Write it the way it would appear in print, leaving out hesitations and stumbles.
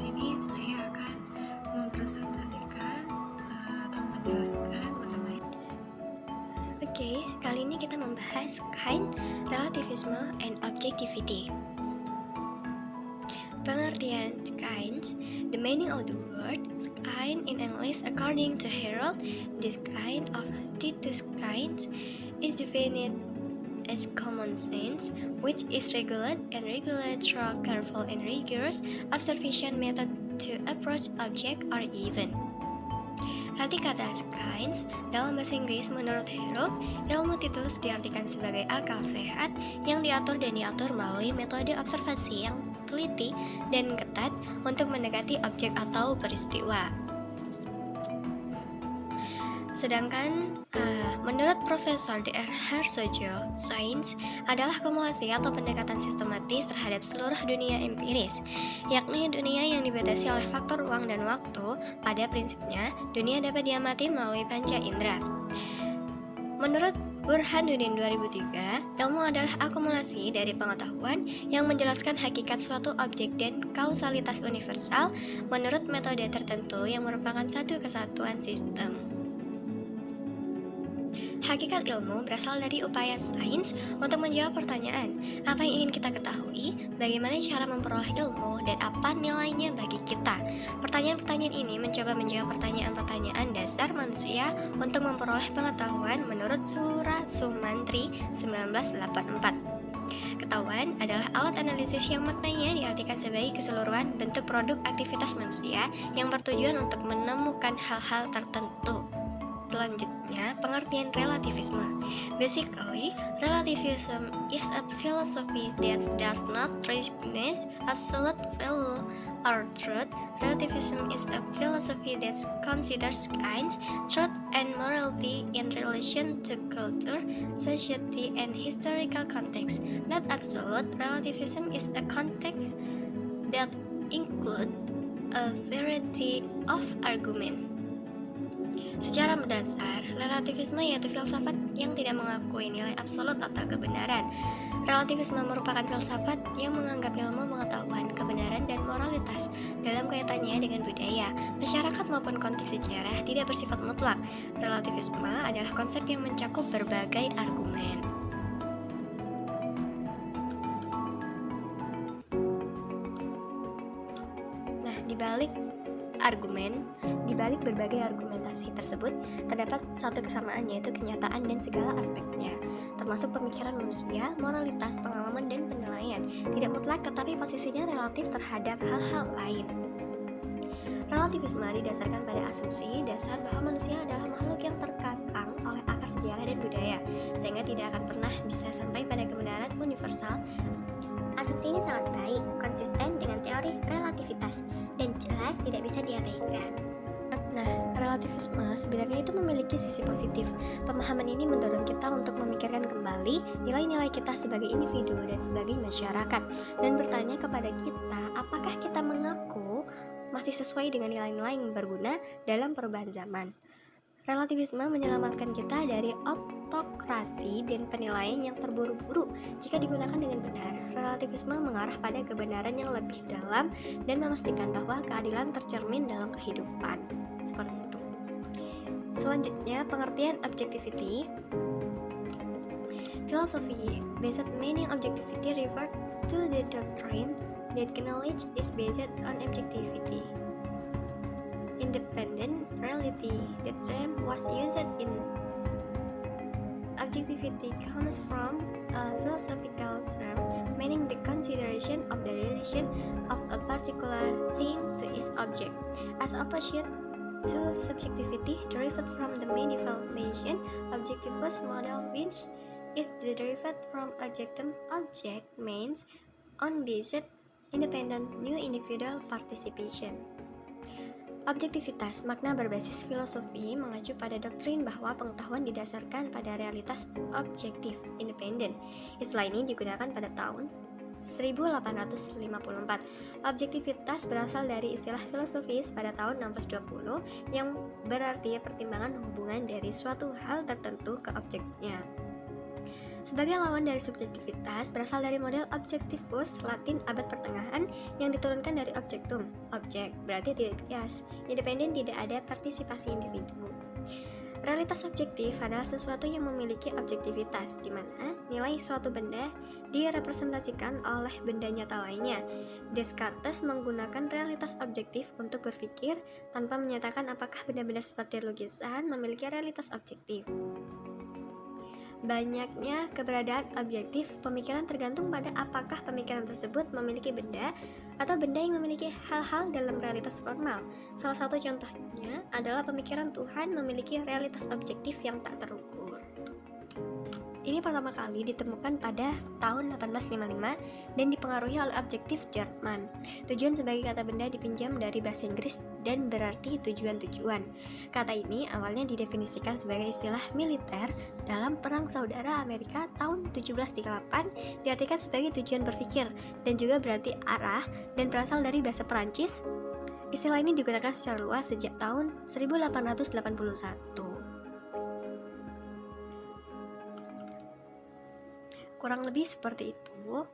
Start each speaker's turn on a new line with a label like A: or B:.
A: sini saya akan mempresentasikan atau menjelaskan mengenai.
B: Oke, kali ini kita membahas kind, relativism, and objectivity. Pengertian kinds. The meaning of the word kind in English according to Harold, this kind of Titus kinds is defined as common sense, which is regulated through careful and rigorous observation method to approach object or event. Arti kata kinds dalam bahasa Inggris menurut Harold, ilmu Titus diartikan sebagai akal sehat yang diatur melalui metode observasi yang teliti dan ketat untuk mendekati objek atau peristiwa. Sedangkan menurut Profesor Dr. Harsojo, sains adalah kumulasi atau pendekatan sistematis terhadap seluruh dunia empiris, yakni dunia yang dibatasi oleh faktor ruang dan waktu. Pada prinsipnya, dunia dapat diamati melalui panca indera. Menurut Burhanuddin 2003, ilmu adalah akumulasi dari pengetahuan yang menjelaskan hakikat suatu objek dan kausalitas universal menurut metode tertentu yang merupakan satu kesatuan sistem. Hakikat ilmu berasal dari upaya sains untuk menjawab pertanyaan, apa yang ingin kita ketahui, bagaimana cara memperoleh ilmu, dan apa nilainya bagi kita. Pertanyaan-pertanyaan ini mencoba menjawab pertanyaan-pertanyaan dasar manusia untuk memperoleh pengetahuan menurut Surah Sumantri 1984. Ketahuan adalah alat analisis yang maknanya diartikan sebagai keseluruhan bentuk produk aktivitas manusia yang bertujuan untuk menemukan hal-hal tertentu. Selanjutnya, pengertian relativisme. Basically, relativism is a philosophy that does not recognize absolute value or truth. Relativism is a philosophy that considers kinds, truth, and morality in relation to culture, society, and historical context. Not absolute. Relativism is a context that includes a variety of arguments. Secara mendasar, relativisme yaitu filsafat yang tidak mengakui nilai absolut atau kebenaran. Relativisme merupakan filsafat yang menganggap ilmu pengetahuan, kebenaran, dan moralitas dalam kaitannya dengan budaya, masyarakat maupun konteks sejarah tidak bersifat mutlak. Relativisme adalah konsep yang mencakup berbagai argumen. Nah, di balik berbagai argumentasi tersebut, terdapat satu kesamaan, yaitu kenyataan dan segala aspeknya, termasuk pemikiran manusia, moralitas, pengalaman, dan penilaian. Tidak mutlak, tetapi posisinya relatif terhadap hal-hal lain. Relativisme didasarkan pada asumsi dasar bahwa manusia adalah makhluk yang terkekang oleh akar sejarah dan budaya, sehingga tidak akan pernah bisa sampai pada kebenaran universal. Asumsi ini sangat baik, konsisten dengan teori relativitas, dan jelas tidak bisa diabaikan. Nah, relativisme sebenarnya itu memiliki sisi positif. Pemahaman ini mendorong kita untuk memikirkan kembali nilai-nilai kita sebagai individu dan sebagai masyarakat, dan bertanya kepada kita, apakah kita mengaku masih sesuai dengan nilai-nilai yang berguna dalam perubahan zaman. Relativisme menyelamatkan kita dari autokrasi dan penilaian yang terburu-buru jika digunakan dengan benar. Relativisme mengarah pada kebenaran yang lebih dalam dan memastikan bahwa keadilan tercermin dalam kehidupan. Seperti itu. Selanjutnya, pengertian objectivity. Philosophy based meaning objectivity refer to the doctrine that knowledge is based on objectivity. Independent reality. The term was used in objectivity comes from a philosophical term meaning the consideration of the relation of a particular thing to its object, as opposite to subjectivity derived from the manipulation objectivist model, which is derived from objectum. Object means unbiased, independent, new individual participation. Objektivitas, makna berbasis filosofi, mengacu pada doktrin bahwa pengetahuan didasarkan pada realitas objektif, independen. Istilah ini digunakan pada tahun 1854. Objektivitas berasal dari istilah filosofis pada tahun 1620 yang berarti pertimbangan hubungan dari suatu hal tertentu ke objeknya. Sebagai lawan dari subjektivitas, berasal dari model objectivus Latin abad pertengahan yang diturunkan dari objectum, objek, berarti tidak bias, independen, tidak ada partisipasi individu. Realitas objektif adalah sesuatu yang memiliki objektivitas, di mana nilai suatu benda direpresentasikan oleh benda nyata lainnya. Descartes menggunakan realitas objektif untuk berpikir tanpa menyatakan apakah benda-benda seperti lukisan memiliki realitas objektif. Banyaknya keberadaan objektif pemikiran tergantung pada apakah pemikiran tersebut memiliki benda atau benda yang memiliki hal-hal dalam realitas formal. Salah satu contohnya adalah pemikiran Tuhan memiliki realitas objektif yang tak terukur. Ini pertama kali ditemukan pada tahun 1855 dan dipengaruhi oleh objektif Jerman. Tujuan sebagai kata benda dipinjam dari bahasa Inggris dan berarti tujuan-tujuan. Kata ini awalnya didefinisikan sebagai istilah militer dalam Perang Saudara Amerika tahun 1738, diartikan sebagai tujuan berpikir dan juga berarti arah dan berasal dari bahasa Perancis. Istilah ini digunakan secara luas sejak tahun 1881. Kurang lebih seperti itu.